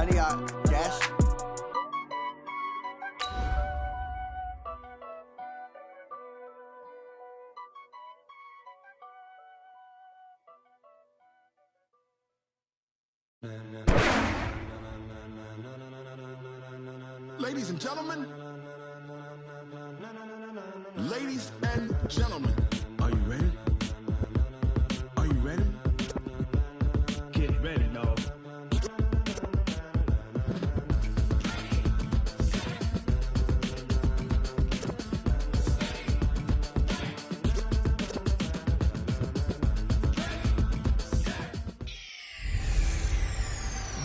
Honey, Dash. Ladies and gentlemen, ladies and gentlemen, are you ready? Are you ready? Get ready, dog.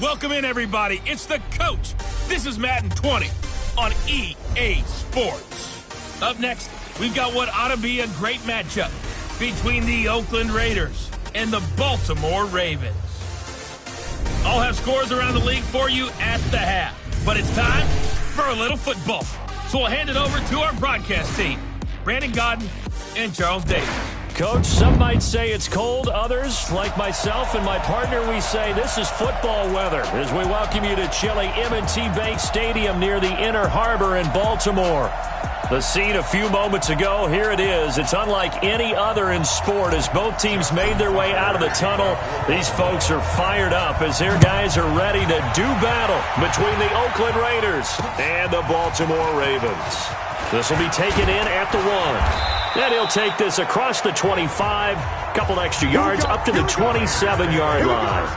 Welcome in, everybody. It's the coach. This is Madden 20 on EA Sports. Up next, we've got what ought to be a great matchup between the Oakland Raiders and the Baltimore Ravens. I'll have scores around the league for you at the half, but it's time for a little football. So we'll hand it over to our broadcast team, Brandon Godden and Charles Davis. Coach, some might say it's cold. Others, like myself and my partner, we say this is football weather as we welcome you to chilly M&T Bank Stadium near the Inner Harbor in Baltimore. The scene a few moments ago, here it is. It's unlike any other in sport as both teams made their way out of the tunnel. These folks are fired up as their guys are ready to do battle between the Oakland Raiders and the Baltimore Ravens. This will be taken in at the 1. Then he'll take this across the 25, couple extra yards up to the 27-yard line.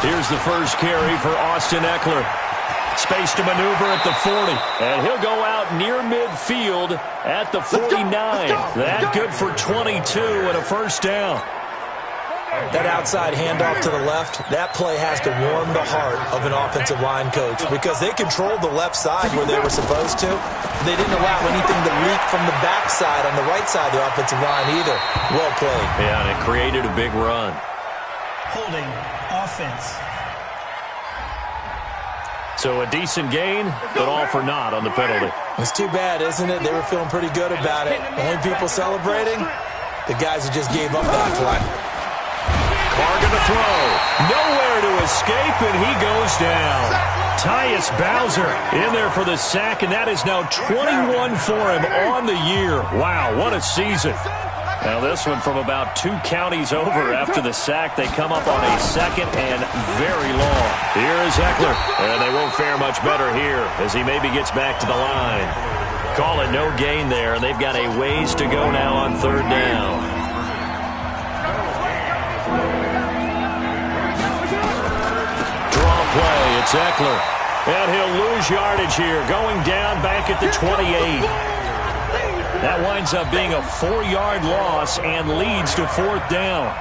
Here's the first carry for Austin Eckler. Space to maneuver at the 40, and he'll go out near midfield at the 49. That good for 22 and a first down. That outside handoff to the left, that play has to warm the heart of an offensive line coach because they controlled the left side where they were supposed to. They didn't allow anything to leak from the backside on the right side of the offensive line either. Well played. Yeah, and it created a big run. Holding offense. So a decent gain, but all for naught on the penalty. It's too bad, isn't it? They were feeling pretty good about it. Only people celebrating, the guys who just gave up that play. Carr to throw. Nowhere to escape, and he goes down. Tyus Bowser in there for the sack, and that is now 21 for him on the year. Wow, what a season. Now this one from about 2 counties over after the sack. They come up on a second and very long. Here is Eckler, and they won't fare much better here as he maybe gets back to the line. Call it no gain there, and they've got a ways to go now on third down. Draw play, it's Eckler. And he'll lose yardage here, going down back at the 28. That winds up being a 4-yard loss and leads to fourth down.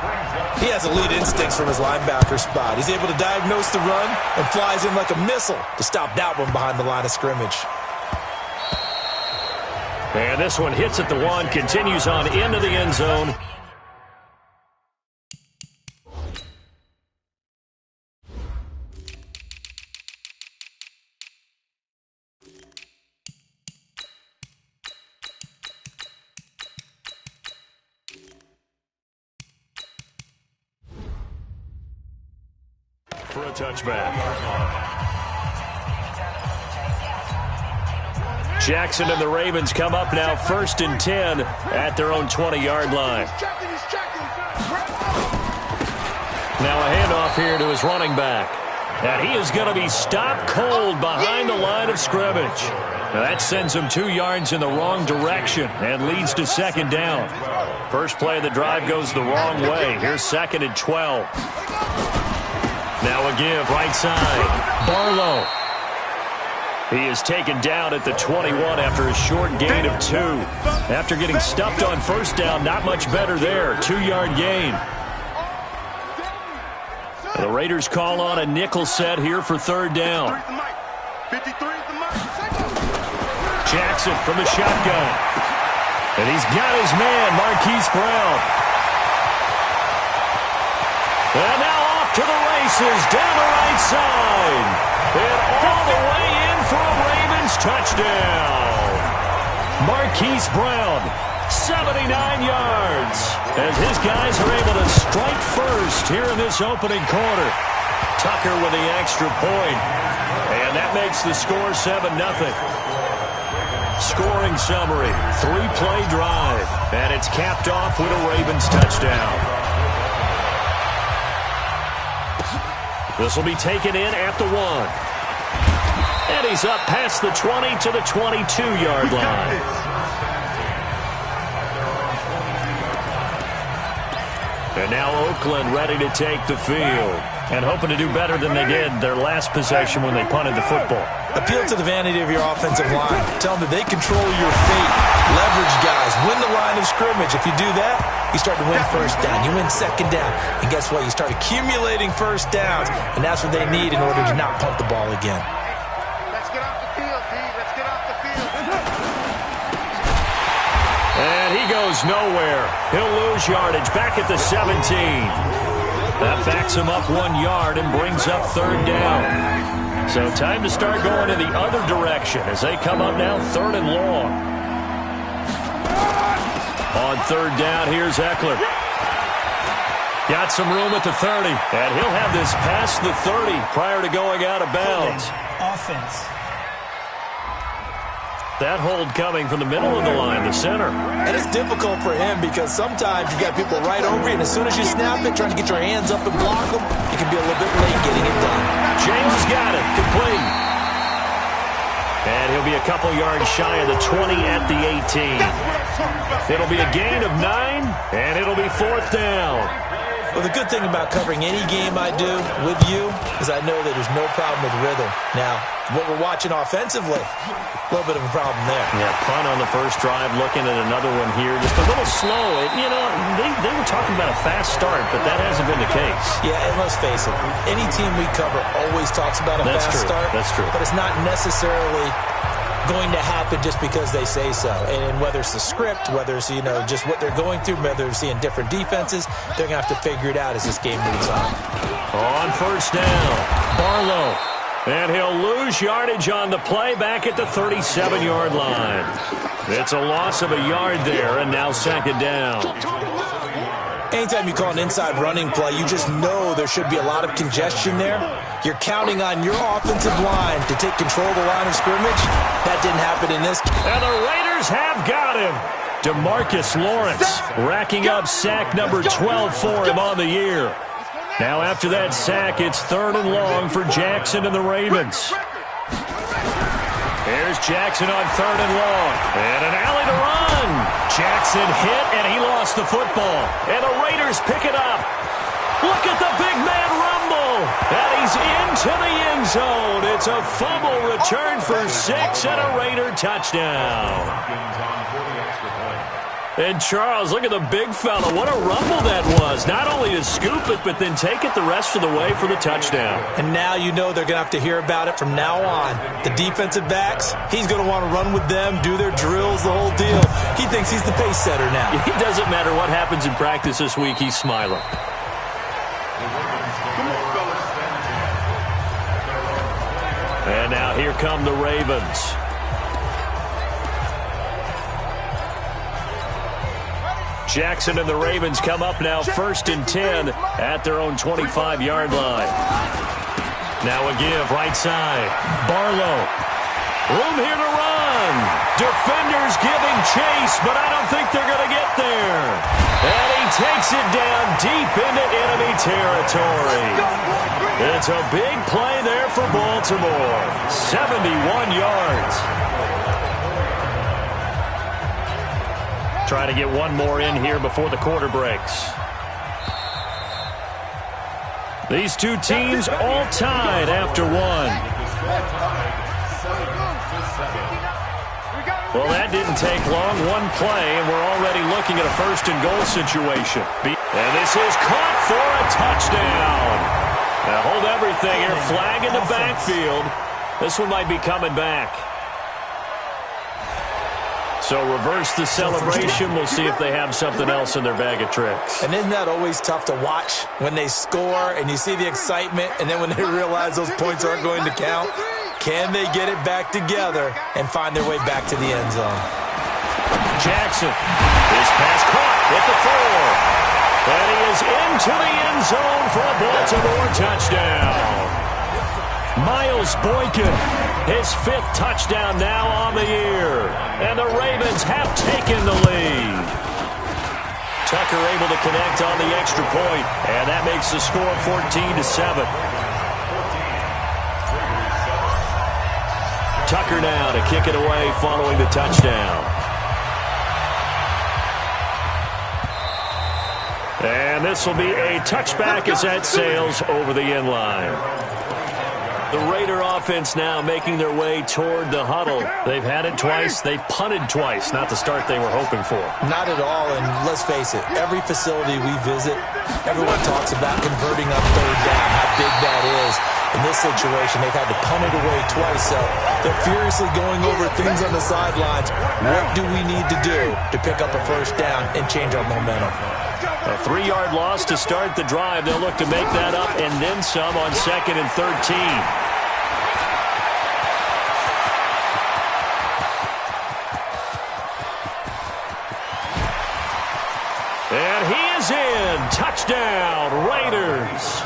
He has elite instincts from his linebacker spot. He's able to diagnose the run and flies in like a missile to stop that one behind the line of scrimmage. And this one hits at the 1, continues on into the end zone. For a touchback. Jackson and the Ravens come up now 1st and 10 at their own 20-yard line. Now a handoff here to his running back. And he is going to be stopped cold behind the line of scrimmage. Now that sends him 2 yards in the wrong direction and leads to second down. First play of the drive goes the wrong way. Here's 2nd and 12. Now a give, right side. Barlow. He is taken down at the 21 after a short gain of 2. After getting stuffed on first down, not much better there. 2-yard gain. And the Raiders call on a nickel set here for third down. Jackson from the shotgun. And he's got his man, Marquise Brown. And now off to the races, down the right side. And all the way in for a touchdown. Marquise Brown, 79 yards, as his guys are able to strike first here in this opening quarter. Tucker with the extra point, and that makes the score 7-0. Scoring summary, 3-play drive, and it's capped off with a Ravens touchdown. This will be taken in at the 1. And he's up past the 20 to the 22-yard line. And now Oakland ready to take the field and hoping to do better than they did their last possession when they punted the football. Appeal to the vanity of your offensive line. Tell them that they control your fate. Leverage guys. Win the line of scrimmage. If you do that, you start to win first down. You win second down. And guess what? You start accumulating first downs. And that's what they need in order to not punt the ball again. Let's get off the field, D. Let's get off the field. And he goes nowhere. He'll lose yardage back at the 17. That backs him up 1 yard and brings up third down. So time to start going in the other direction as they come up now 3rd and long. On third down, here's Eckler. Got some room at the 30, and he'll have this past the 30 prior to going out of bounds. Offense. That hold coming from the middle of the line, the center. And it's difficult for him because sometimes you got people right over you, and as soon as you snap it, trying to get your hands up and block them, it can be a little bit late getting it done. James has got it. Complete. And he'll be a couple yards shy of the 20 at the 18. It'll be a gain of 9, and it'll be 4th down. Well, the good thing about covering any game I do with you is I know that there's no problem with rhythm. Now, what we're watching offensively, a little bit of a problem there. Yeah, punt on the first drive, looking at another one here. Just a little slow. You know, they were talking about a fast start, but that hasn't been the case. Yeah, and let's face it, any team we cover always talks about a fast start. That's true. But it's not necessarily going to happen just because they say so. And whether it's the script, whether it's, just what they're going through, whether it's seeing different defenses, they're going to have to figure it out as this game moves on. On first down, Barlow. And he'll lose yardage on the play back at the 37-yard line. It's a loss of a yard there, and now 2nd down. Anytime you call an inside running play, you just know there should be a lot of congestion there. You're counting on your offensive line to take control of the line of scrimmage. That didn't happen in this. And the Raiders have got him. DeMarcus Lawrence racking up sack number 12 for him on the year. Now after that sack, it's 3rd and long for Jackson and the Ravens. Here's Jackson on 3rd and long. And an alley to run. Jackson hit, and he lost the football. And the Raiders pick it up. Look at the big man rumble. And he's into the end zone. It's a fumble return for 6 and a Raider touchdown. And Charles, look at the big fella. What a rumble that was. Not only to scoop it, but then take it the rest of the way for the touchdown. And now you know they're going to have to hear about it from now on. The defensive backs, he's going to want to run with them, do their drills, the whole deal. He thinks he's the pace setter now. It doesn't matter what happens in practice this week, he's smiling. And now here come the Ravens. Jackson and the Ravens come up now 1st and 10 at their own 25-yard line. Now a give right side. Barlow. Room here to run. Defenders giving chase, but I don't think they're going to get there. And he takes it down deep into enemy territory. It's a big play there for Baltimore. 71 yards. Try to get one more in here before the quarter breaks. These two teams all tied after one. Well, that didn't take long. One play, and we're already looking at a 1st and goal situation. And this is caught for a touchdown. Now hold everything here. Flag in the backfield. This one might be coming back. So reverse the celebration. We'll see if they have something else in their bag of tricks. And isn't that always tough to watch when they score and you see the excitement, and then when they realize those points aren't going to count? Can they get it back together and find their way back to the end zone? Jackson. His pass caught at the 4. And he is into the end zone for a Baltimore touchdown. Miles Boykin, his 5th touchdown now on the year. And the Ravens have taken the lead. Tucker able to connect on the extra point, and that makes the score 14-7. Tucker now to kick it away following the touchdown. And this will be a touchback as that sails over the end line. The Raider offense now making their way toward the huddle. They've had it twice. They've punted twice. Not the start they were hoping for. Not at all, and let's face it, every facility we visit, everyone talks about converting on 3rd down, how big that is. In this situation, they've had to punt it away twice, so they're furiously going over things on the sidelines. What do we need to do to pick up a 1st down and change our momentum? A 3-yard loss to start the drive. They'll look to make that up and then some on 2nd and 13. And he is in. Touchdown, Raiders.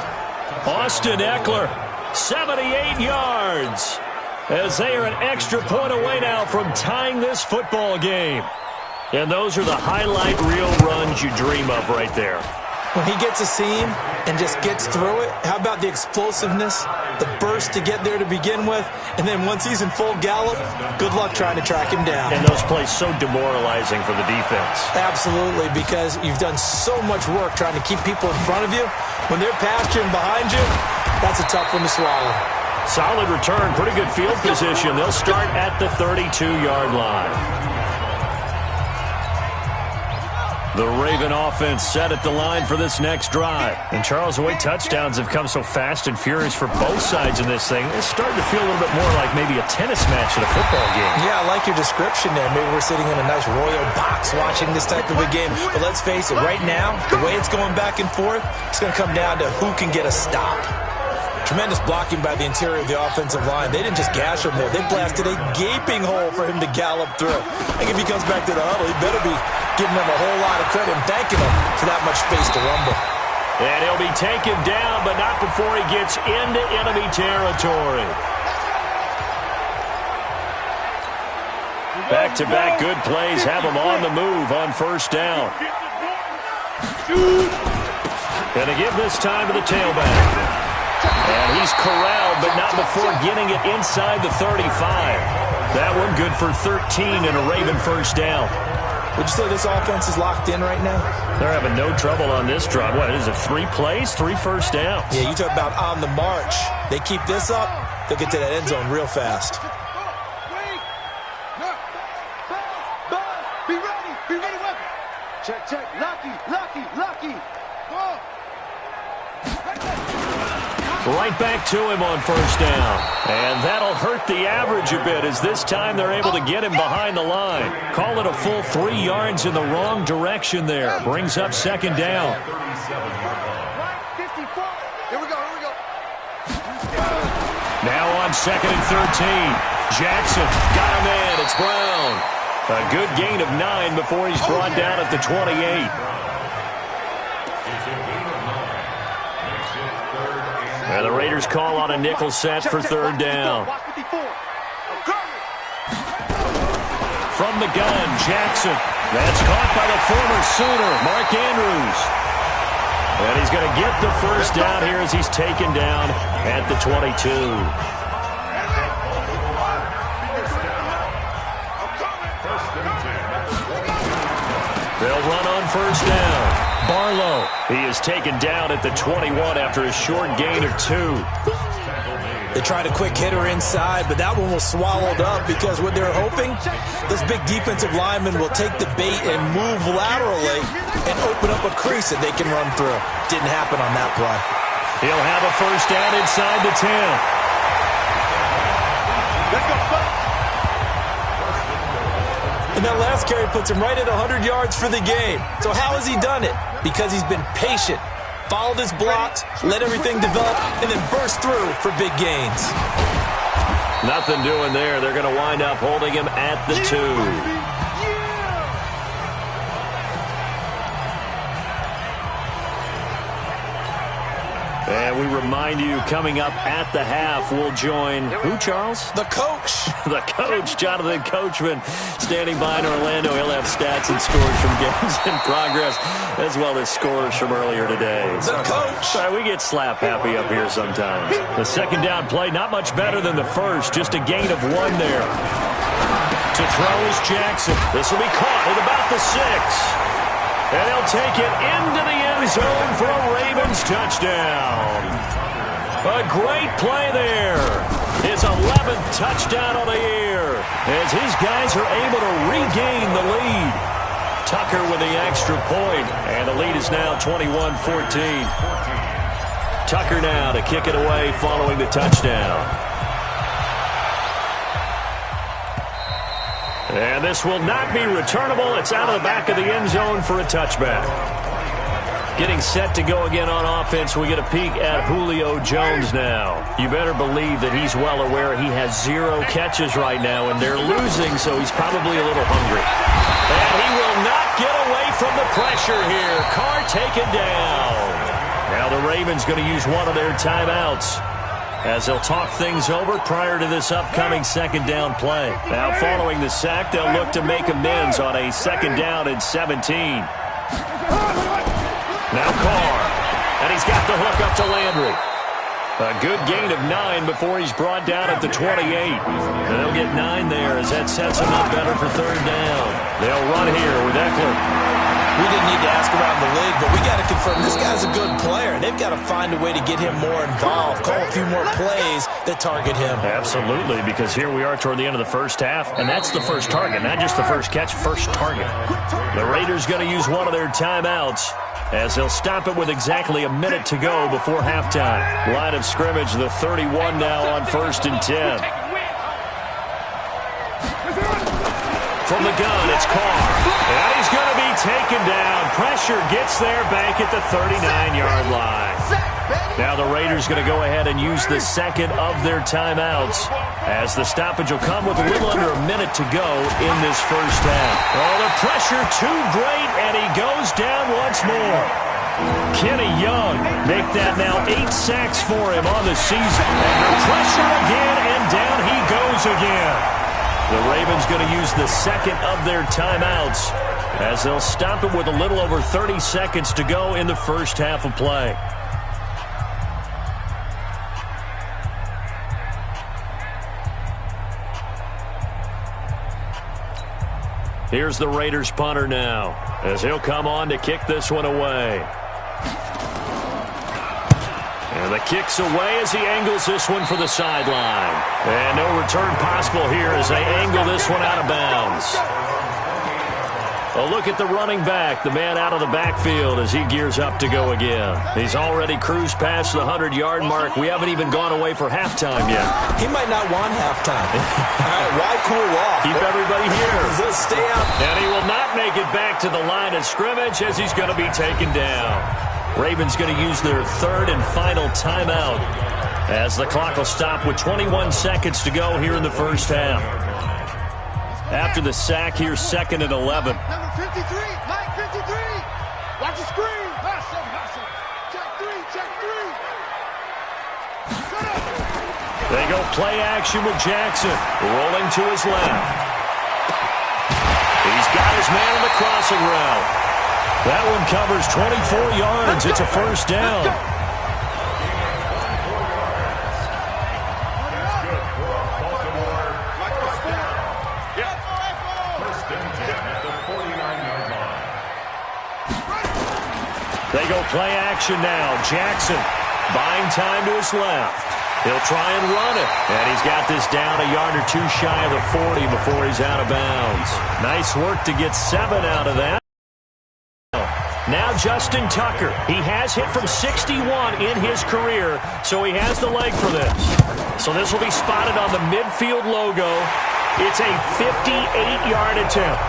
Austin Eckler, 78 yards. As they are an extra point away now from tying this football game. And those are the highlight reel runs you dream of right there. When he gets a seam and just gets through it, how about the explosiveness, the burst to get there to begin with, and then once he's in full gallop, good luck trying to track him down. And those plays so demoralizing for the defense. Absolutely, because you've done so much work trying to keep people in front of you. When they're past you and behind you, that's a tough one to swallow. Solid return, pretty good field position. They'll start at the 32-yard line. The Raven offense set at the line for this next drive. And Charles, the way touchdowns have come so fast and furious for both sides in this thing, it's starting to feel a little bit more like maybe a tennis match at a football game. Yeah, I like your description there. Maybe we're sitting in a nice royal box watching this type of a game. But let's face it, right now, the way it's going back and forth, it's going to come down to who can get a stop. Tremendous blocking by the interior of the offensive line. They didn't just gash him there. They blasted a gaping hole for him to gallop through. I think if he comes back to the huddle, he better be giving them a whole lot of credit and thanking them for that much space to rumble. And he'll be taken down, but not before he gets into enemy territory. Back-to-back good plays have him on the move on 1st down. And to give this time to the tailback. And he's corralled, but not before getting it inside the 35. That one good for 13 and a Raven 1st down. Would you say this offense is locked in right now? They're having no trouble on this drive. What is it, 3 plays, 3 first downs? Yeah, you talk about on the march. They keep this up, they'll get to that end zone real fast. Be ready, weapon. Check. Lucky. Go. Right back to him on 1st down. And that'll hurt the average a bit as this time they're able to get him behind the line. Call it a full 3 yards in the wrong direction there. Brings up 2nd down. Here we go. Now on 2nd and 13. Jackson got him in. It's Brown. A good gain of 9 before he's brought down at the 28. And the Raiders call on a nickel set for 3rd down. From the gun, Jackson. That's caught by the former Sooner, Mark Andrews. And he's going to get the 1st down here as he's taken down at the 22. They'll run on 1st down. Barlow, he is taken down at the 21 after a short gain of 2. They tried a quick hitter inside, but that one was swallowed up because what they're hoping, those big defensive linemen will take the bait and move laterally and open up a crease that they can run through. Didn't happen on that play. He'll have a 1st down inside the 10. Let's go. And that last carry puts him right at 100 yards for the game. So how has he done it? Because he's been patient, followed his blocks, let everything develop, and then burst through for big gains. Nothing doing there. They're going to wind up holding him at the 2. And we remind you, coming up at the half, we'll join who, Charles? The coach. The coach, Jonathan Coachman, standing by in Orlando. He'll have stats and scores from games in progress, as well as scores from earlier today. The coach. All right, we get slap happy up here sometimes. The second down play, not much better than the first. Just a gain of 1 there. To throw is Jackson. This will be caught at about the 6. And he'll take it into the end zone for a Ravens touchdown. A great play there. His 11th touchdown of the year as his guys are able to regain the lead. Tucker with the extra point, and the lead is now 21-14. Tucker now to kick it away following the touchdown. And this will not be returnable. It's out of the back of the end zone for a touchback. Getting set to go again on offense, we get a peek at Julio Jones now. You better believe that he's well aware he has 0 catches right now, and they're losing, so he's probably a little hungry. And he will not get away from the pressure here. Carr taken down. Now the Ravens going to use one of their timeouts, as they'll talk things over prior to this upcoming second down play. Now following the sack, they'll look to make amends on a second down and 17. Now Carr, and he's got the hook up to Landry. A good gain of 9 before he's brought down at the 28. And they'll get 9 there as that sets them up better for third down. They'll run here with Eckler. We didn't need to ask around the league, but we got to confirm this guy's a good player. They've got to find a way to get him more involved, call a few more plays that target him. Absolutely, because here we are toward the end of the first half, and that's the first target, not just the first catch, first target. The Raiders going to use one of their timeouts, as they'll stop it with exactly a minute to go before halftime. Line of scrimmage, the 31 now on 1st and 10. From the gun, it's Carr. And he's going to be taken down. Pressure gets there back at the 39-yard line. Now the Raiders going to go ahead and use the second of their timeouts, as the stoppage will come with a little under a minute to go in this first half. Oh, the pressure too great, and he goes down once more. Kenny Young make that now 8 sacks for him on the season. And the pressure again, and down he goes again. The Ravens going to use the second of their timeouts, as they'll stop it with a little over 30 seconds to go in the first half of play. Here's the Raiders punter now, as he'll come on to kick this one away. And the kick's away as he angles this one for the sideline. And no return possible here as they angle this one out of bounds. A look at the running back, the man out of the backfield as he gears up to go again. He's already cruised past the 100-yard mark. We haven't even gone away for halftime yet. He might not want halftime. All right, why cool off? Keep everybody here. He'll stay out. And he will not make it back to the line of scrimmage as he's going to be taken down. Ravens going to use their third and final timeout, as the clock will stop with 21 seconds to go here in the first half. After the sack, here's 2nd and 11. Number 53, Mike 53. Watch the screen. Hustle. Check 3. They go play action with Jackson, rolling to his left. He's got his man on the crossing route. That one covers 24 yards. It's a first down. They go play action now. Jackson buying time to his left. He'll try and run it. And he's got this down a yard or two shy of the 40 before he's out of bounds. Nice work to get 7 out of that. Now Justin Tucker. He has hit from 61 in his career, so he has the leg for this. So this will be spotted on the midfield logo. It's a 58-yard attempt.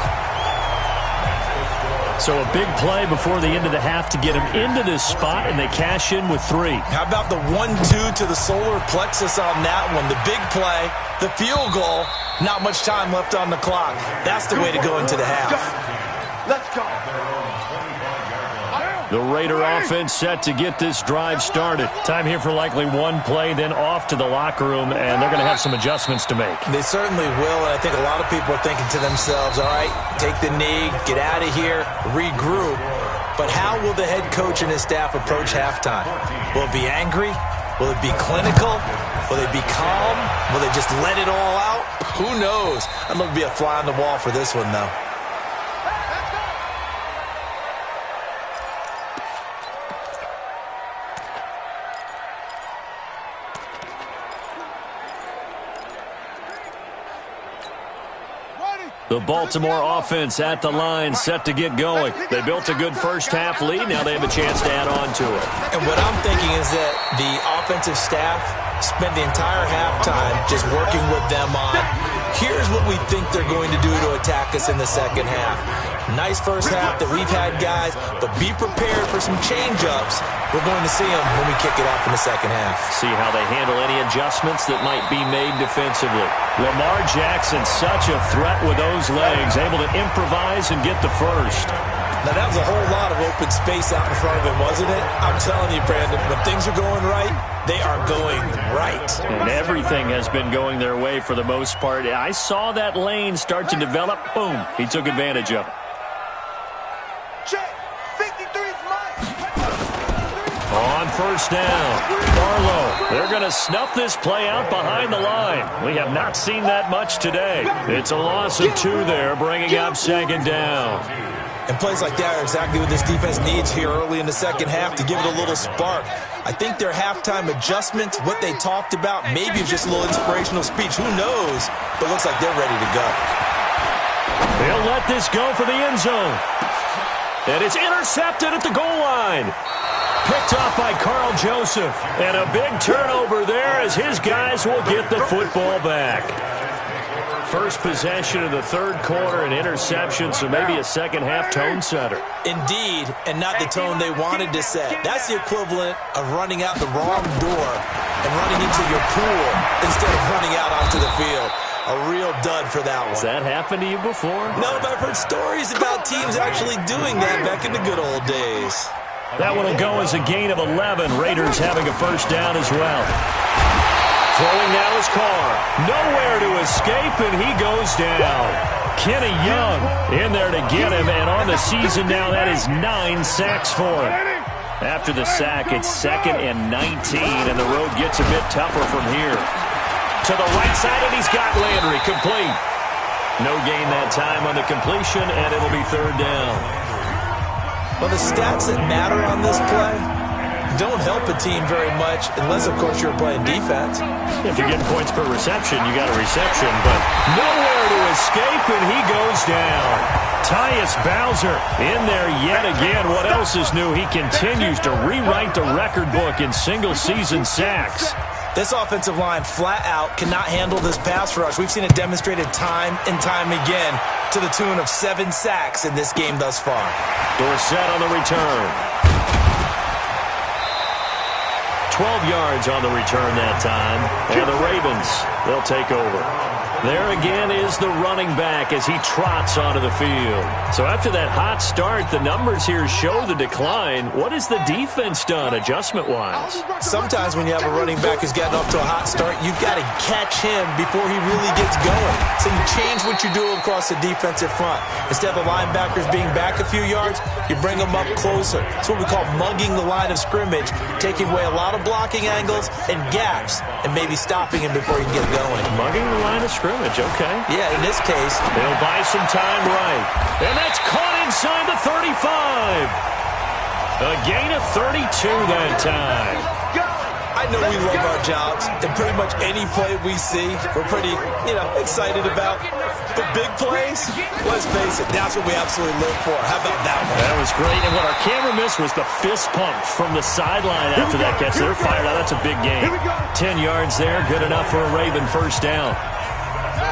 So a big play before the end of the half to get them into this spot, and they cash in with 3. How about the 1-2 to the solar plexus on that one? The big play, the field goal, not much time left on the clock. That's the way to go into the half. Let's go. The Raider offense set to get this drive started. Time here for likely one play, then off to the locker room, and they're going to have some adjustments to make. They certainly will, and I think a lot of people are thinking to themselves, all right, take the knee, get out of here, regroup. But how will the head coach and his staff approach halftime? Will it be angry? Will it be clinical? Will they be calm? Will they just let it all out? Who knows? I'd love to be a fly on the wall for this one, though. The Baltimore offense at the line, set to get going. They built a good first-half lead. Now they have a chance to add on to it. And what I'm thinking is that the offensive staff spent the entire halftime just working with them on, here's what we think they're going to do to attack us in the second half. Nice first half that we've had, guys, but be prepared for some change-ups. We're going to see them when we kick it off in the second half. See how they handle any adjustments that might be made defensively. Lamar Jackson, such a threat with those legs, able to improvise and get the first. Now, that was a whole lot of open space out in front of him, wasn't it? I'm telling you, Brandon, when things are going right, they are going right. And everything has been going their way for the most part. I saw that lane start to develop. Boom. He took advantage of it. On first down, Barlow. They're going to snuff this play out behind the line. We have not seen that much today. It's a loss of 2 there, bringing up second down. And plays like that are exactly what this defense needs here early in the second half to give it a little spark. I think their halftime adjustments, what they talked about, maybe just a little inspirational speech. Who knows? But it looks like they're ready to go. They'll let this go for the end zone. And it's intercepted at the goal line. Picked off by Carl Joseph. And a big turnover there as his guys will get the football back. First possession of the third quarter, an interception, so maybe a second-half tone setter. Indeed, and not the tone they wanted to set. That's the equivalent of running out the wrong door and running into your pool instead of running out onto the field. A real dud for that one. Has that happened to you before? No, but I've heard stories about teams actually doing that back in the good old days. That one will go as a gain of 11. Raiders having a first down as well. Throwing now is Carr. Nowhere to escape, and he goes down. Kenny Young in there to get him, and on the season now, that is 9 sacks for him. After the sack, it's 2nd and 19, and the road gets a bit tougher from here. To the right side, and he's got Landry complete. No gain that time on the completion, and it'll be third down. Well, the stats that matter on this play don't help a team very much unless, of course, you're playing defense. If you're getting points per reception, you got a reception, but nowhere to escape, and he goes down. Tyus Bowser in there yet again. What else is new? He continues to rewrite the record book in single-season sacks. This offensive line flat out cannot handle this pass rush. We've seen it demonstrated time and time again to the tune of 7 sacks in this game thus far. Dorsett on the return. 12 yards on the return that time. And the Ravens, they'll take over. There again is the running back as he trots onto the field. So after that hot start, the numbers here show the decline. What has the defense done adjustment-wise? Sometimes when you have a running back who's gotten off to a hot start, you've got to catch him before he really gets going. So you change what you do across the defensive front. Instead of the linebackers being back a few yards, you bring them up closer. It's what we call mugging the line of scrimmage, taking away a lot of blocking angles and gaps, and maybe stopping him before he can get going. Mugging the line of scrimmage. Okay. Yeah, in this case, they'll buy some time right. And that's caught inside the 35. A gain of 32 that time. I know we love our jobs, and pretty much any play we see, we're pretty, excited about. But big plays, let's face it, that's what we absolutely live for. How about that one? That was great, and what our camera missed was the fist pump from the sideline after that catch. They're fired out. That's a big gain. 10 yards there, good enough for a Raven first down.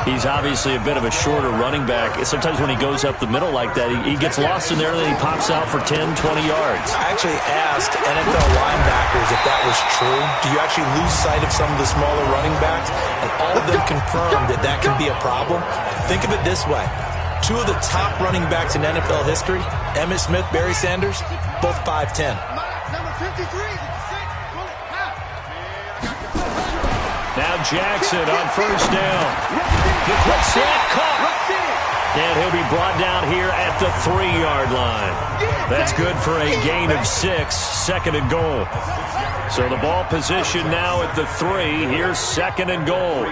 He's obviously a bit of a shorter running back. Sometimes when he goes up the middle like that, he gets lost in there and then he pops out for 10, 20 yards. I actually asked NFL linebackers if that was true. Do you actually lose sight of some of the smaller running backs? And all of them confirmed that that can be a problem. Think of it this way. Two of the top running backs in NFL history, Emmitt Smith, Barry Sanders, both 5'10". Number 53. Now Jackson on first down. The quick slant caught. And he'll be brought down here at the 3-yard line. That's good for a gain of 6, second and goal. So the ball position now at the 3. Here's second and goal.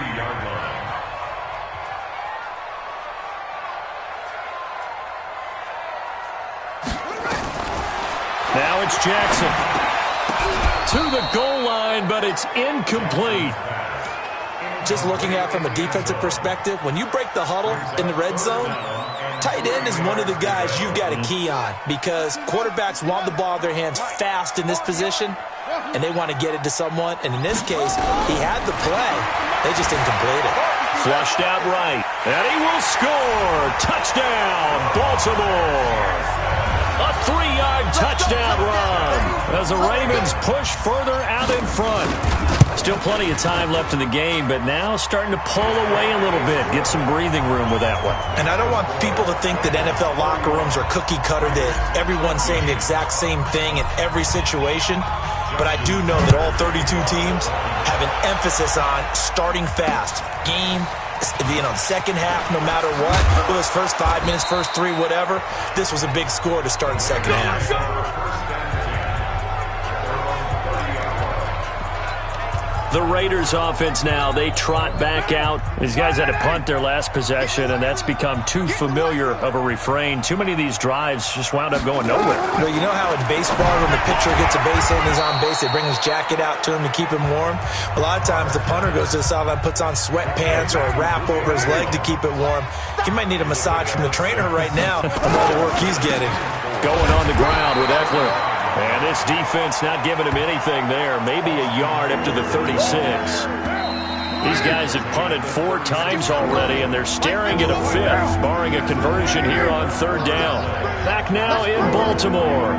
Now it's Jackson. To the goal line, but it's incomplete. Just looking at it from a defensive perspective, when you break the huddle in the red zone, tight end is one of the guys you've got to key on because quarterbacks want the ball in their hands fast in this position, and they want to get it to someone. And in this case, he had the play. They just didn't complete it. Flushed out right. And he will score. Touchdown, Baltimore. A 3-yard touchdown run as the Ravens push further out in front. Still plenty of time left in the game, but now starting to pull away a little bit. Get some breathing room with that one. And I don't want people to think that NFL locker rooms are cookie cutter, that everyone's saying the exact same thing in every situation. But I do know that all 32 teams have an emphasis on starting fast. Game, the second half, no matter what. Whether it's first 5 minutes, first 3, whatever. This was a big score to start the second half. The Raiders offense now, they trot back out. These guys had to punt their last possession, and that's become too familiar of a refrain. Too many of these drives just wound up going nowhere. You know how in baseball, when the pitcher gets a base hit and he's on base, they bring his jacket out to him to keep him warm? A lot of times the punter goes to the sideline, puts on sweatpants or a wrap over his leg to keep it warm. He might need a massage from the trainer right now on all the work he's getting. Going on the ground with Eckler. And this defense not giving him anything there. Maybe a yard up to the 36. These guys have punted 4 times already, and they're staring at a 5th, barring a conversion here on 3rd down. Back now in Baltimore.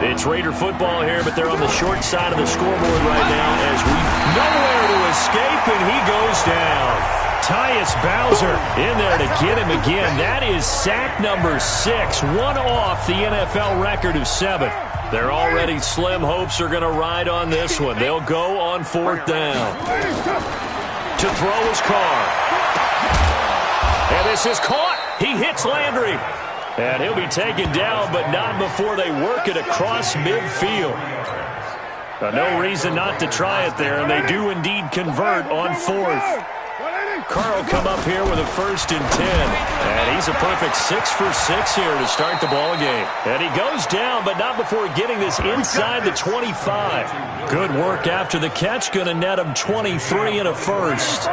It's Raider football here, but they're on the short side of the scoreboard right now as we nowhere to escape, and he goes down. Tyus Bowser in there to get him again. That is sack number 6, one off the NFL record of 7. They're already slim hopes are going to ride on this one. They'll go on 4th down. To throw his Carr. And this is caught. He hits Landry. And he'll be taken down, but not before they work it across midfield. No reason not to try it there, and they do indeed convert on 4th. Carr will come up here with a 1st and 10. And he's a perfect 6 for 6 here to start the ball game. And he goes down, but not before getting this inside the 25. Good work after the catch. Going to net him 23 and a 1st.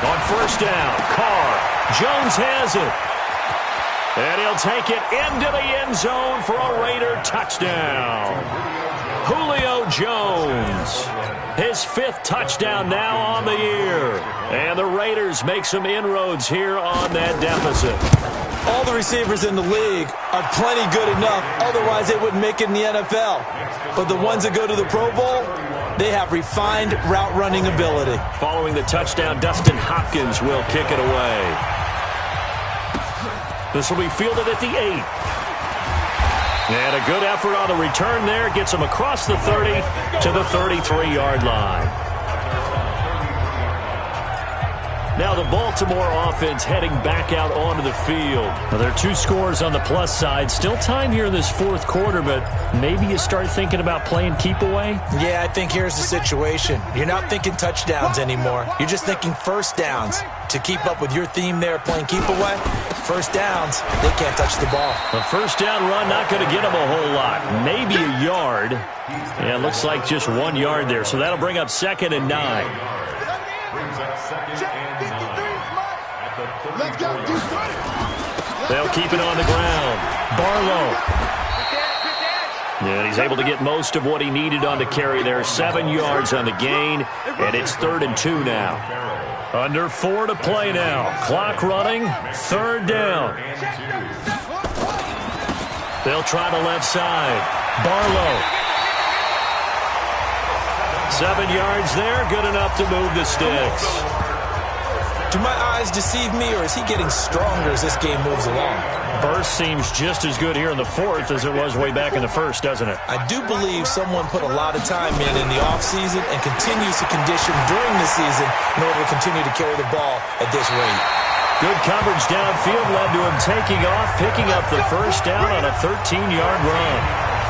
On 1st down, Carr. Jones has it. And he'll take it into the end zone for a Raider touchdown. Julio Jones, his 5th touchdown now on the year. And the Raiders make some inroads here on that deficit. All the receivers in the league are plenty good enough, otherwise they wouldn't make it in the NFL. But the ones that go to the Pro Bowl, they have refined route running ability. Following the touchdown, Dustin Hopkins will kick it away. This will be fielded at the 8. And a good effort on the return there. Gets him across the 30 to the 33-yard line. Now the Baltimore offense heading back out onto the field. Now there are 2 scores on the plus side. Still time here in this 4th quarter, but maybe you start thinking about playing keep away? Yeah, I think here's the situation. You're not thinking touchdowns anymore. You're just thinking 1st downs. To keep up with your theme there, playing keep away, 1st downs, they can't touch the ball. A 1st down run not going to get them a whole lot. Maybe a yard. Yeah, it looks like just 1 yard there. So that'll bring up 2nd and 9. They'll keep it on the ground. Barlow. And he's able to get most of what he needed on the carry there. 7 yards on the gain, and it's 3rd and 2 now. Under 4 to play now. Clock running, 3rd down. They'll try the left side. Barlow. 7 yards there, good enough to move the sticks. Do my eyes deceive me, or is he getting stronger as this game moves along? Burst seems just as good here in the 4th as it was way back in the 1st, doesn't it? I do believe someone put a lot of time in the offseason and continues to condition during the season in order to continue to carry the ball at this rate. Good coverage downfield led to him taking off, picking up the 1st down on a 13-yard run.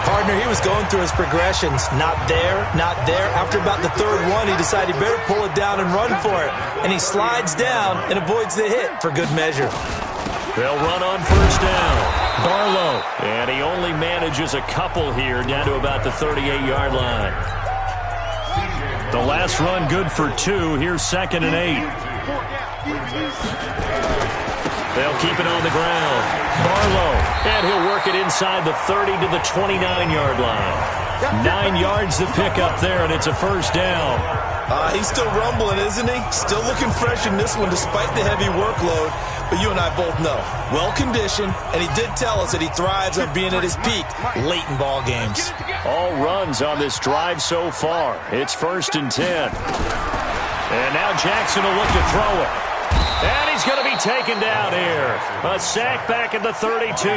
Partner, he was going through his progressions. Not there, not there. After about the 3rd one, he decided he better pull it down and run for it. And he slides down and avoids the hit for good measure. They'll run on 1st down. Barlow. And he only manages a couple here down to about the 38-yard line. The last run good for 2. Here's 2nd and 8. They'll keep it on the ground. Barlow. And he'll work it inside the 30 to the 29-yard line. 9 yards to pick up there, and it's a 1st down. He's still rumbling, isn't he? Still looking fresh in this one despite the heavy workload. But you and I both know, well-conditioned, and he did tell us that he thrives on being at his peak late in ball games. All runs on this drive so far. It's 1st and 10. And now Jackson will look to throw it. And he's going to be taken down here. A sack back at the 32.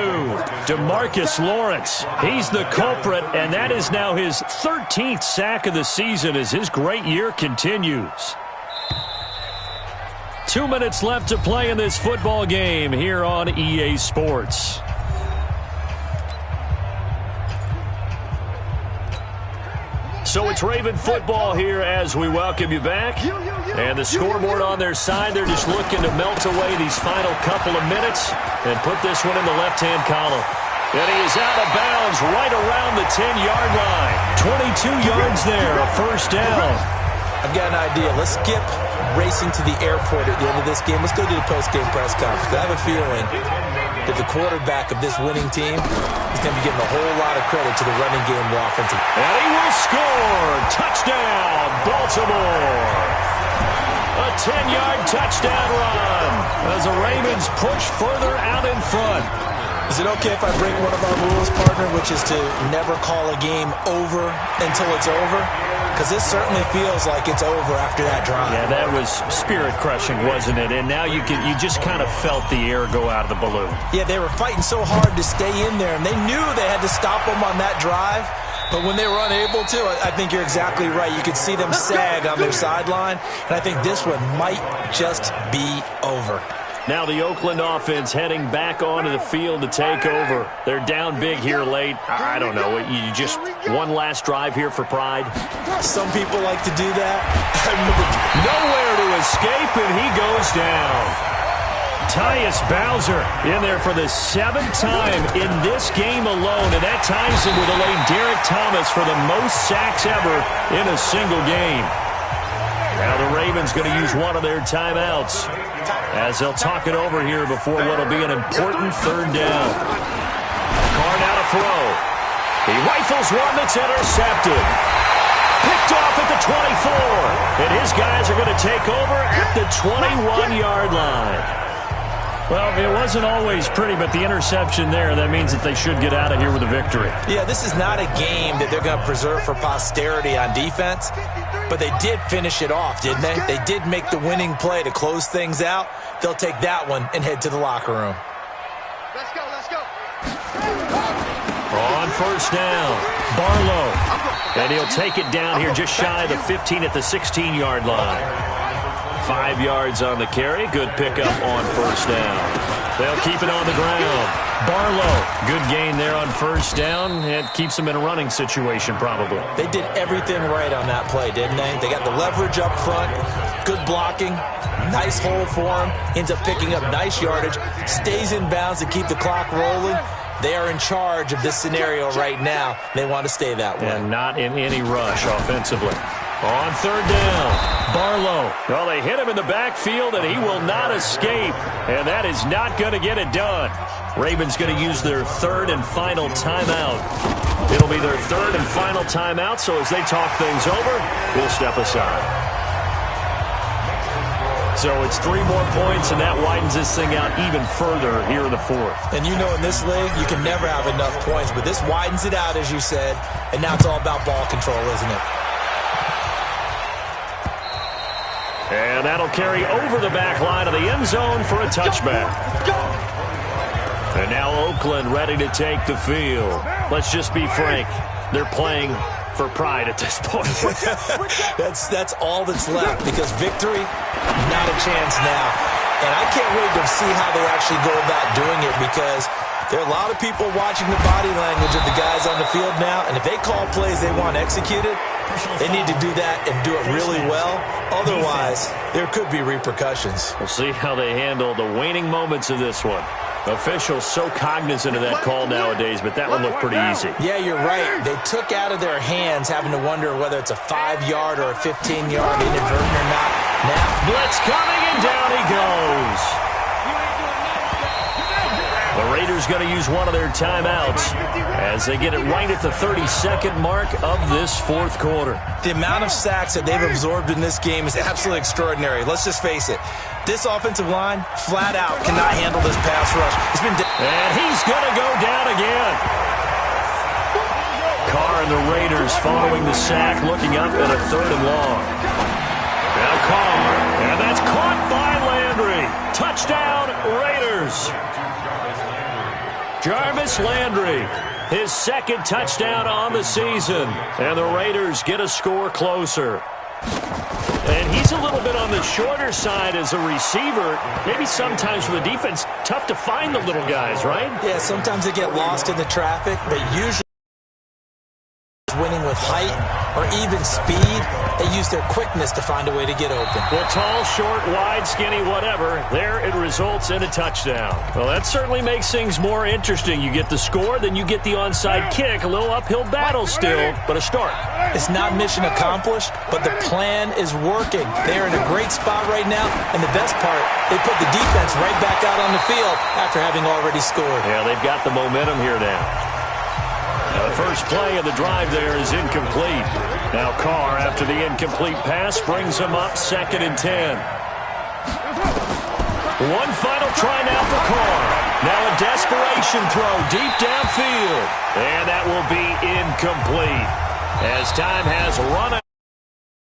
DeMarcus Lawrence, he's the culprit, and that is now his 13th sack of the season as his great year continues. 2 minutes left to play in this football game here on EA Sports. So it's Raven football here as we welcome you back. And the scoreboard on their side, they're just looking to melt away these final couple of minutes and put this one in the left-hand column. And he is out of bounds right around the 10-yard line. 22 yards there, a 1st down. I've got an idea. Let's skip racing to the airport at the end of this game. Let's go do the post-game press conference. I have a feeling that the quarterback of this winning team is going to be getting a whole lot of credit to the running game and the offensive. And he will score. Touchdown, Baltimore. A 10-yard touchdown run as the Ravens push further out in front. Is it okay if I break one of our rules, partner, which is to never call a game over until it's over? Because this certainly feels like it's over after that drive. Yeah, that was spirit-crushing, wasn't it? And now you just kind of felt the air go out of the balloon. Yeah, they were fighting so hard to stay in there, and they knew they had to stop them on that drive. But when they were unable to, I think you're exactly right. You could see them sag on their sideline, and I think this one might just be over. Now the Oakland offense heading back onto the field to take over. They're down big here late. I don't know. You just one last drive here for pride? Some people like to do that. Nowhere to escape, and he goes down. Tyus Bowser in there for the 7th time in this game alone, and that ties him with the late Derek Thomas for the most sacks ever in a single game. Now the Ravens going to use one of their timeouts as they'll talk it over here before what will be an important 3rd down. Carr now to throw. He rifles one that's intercepted. Picked off at the 24. And his guys are going to take over at the 21-yard line. Well, it wasn't always pretty, but the interception there, that means that they should get out of here with a victory. Yeah, this is not a game that they're going to preserve for posterity on defense, but they did finish it off, didn't they? They did make the winning play to close things out. They'll take that one and head to the locker room. Let's go, let's go. On 1st down, Barlow. And he'll take it down here just shy of the 15 at the 16-yard line. 5 yards on the carry. Good pickup on 1st down. They'll keep it on the ground. Barlow, good gain there on 1st down. It keeps them in a running situation probably. They did everything right on that play, didn't they? They got the leverage up front, good blocking, nice hole for him, ends up picking up nice yardage, stays in bounds to keep the clock rolling. They are in charge of this scenario right now. They want to stay that way. And not in any rush offensively. On 3rd down, Barlow. Well, they hit him in the backfield, and he will not escape. And that is not going to get it done. Ravens going to use their 3rd and final timeout. It'll be their third and final timeout, so as they talk things over, we'll step aside. So it's 3 more points, and that widens this thing out even further here in the fourth. And you know in this league, you can never have enough points, but this widens it out, as you said, and now it's all about ball control, isn't it? And that'll carry over the back line of the end zone for a touchback. And now Oakland ready to take the field. Let's just be frank. They're playing for pride at this point. That's all that's left, because victory, not a chance now. And I can't wait to see how they actually go about doing it, because there are a lot of people watching the body language of the guys on the field now, and if they call plays they want executed, they need to do that and do it really well. Otherwise, there could be repercussions. We'll see how they handle the waning moments of this one. Officials so cognizant of that call nowadays, but that one looked pretty easy. Yeah, you're right. They took out of their hands having to wonder whether it's a 5-yard or a 15-yard inadvertent or not. Now, blitz coming, and down he goes. The Raiders going to use one of their timeouts as they get it right at the 32nd mark of this fourth quarter. The amount of sacks that they've absorbed in this game is absolutely extraordinary. Let's just face it. This offensive line, flat out, cannot handle this pass rush. And he's going to go down again. Carr and the Raiders following the sack, looking up at a 3rd and long. Now Carr, and that's caught by Landry. Touchdown, Raiders. Jarvis Landry, his 2nd touchdown on the season. And the Raiders get a score closer. And he's a little bit on the shorter side as a receiver. Maybe sometimes for the defense, tough to find the little guys, right? Yeah, sometimes they get lost in the traffic, but usually winning with height or even speed, they use their quickness to find a way to get open. Well, tall, short, wide, skinny, whatever, there it results in a touchdown. Well, that certainly makes things more interesting. You get the score, then you get the onside kick. A little uphill battle still, but a start. It's not mission accomplished, but the plan is working. They're in a great spot right now, and the best part, they put the defense right back out on the field after having already scored. Yeah, they've got the momentum here now. The first play of the drive there is incomplete. Now Carr, after the incomplete pass, brings him up 2nd and 10. One final try now for Carr. Now a desperation throw deep downfield. And that will be incomplete as time has run out.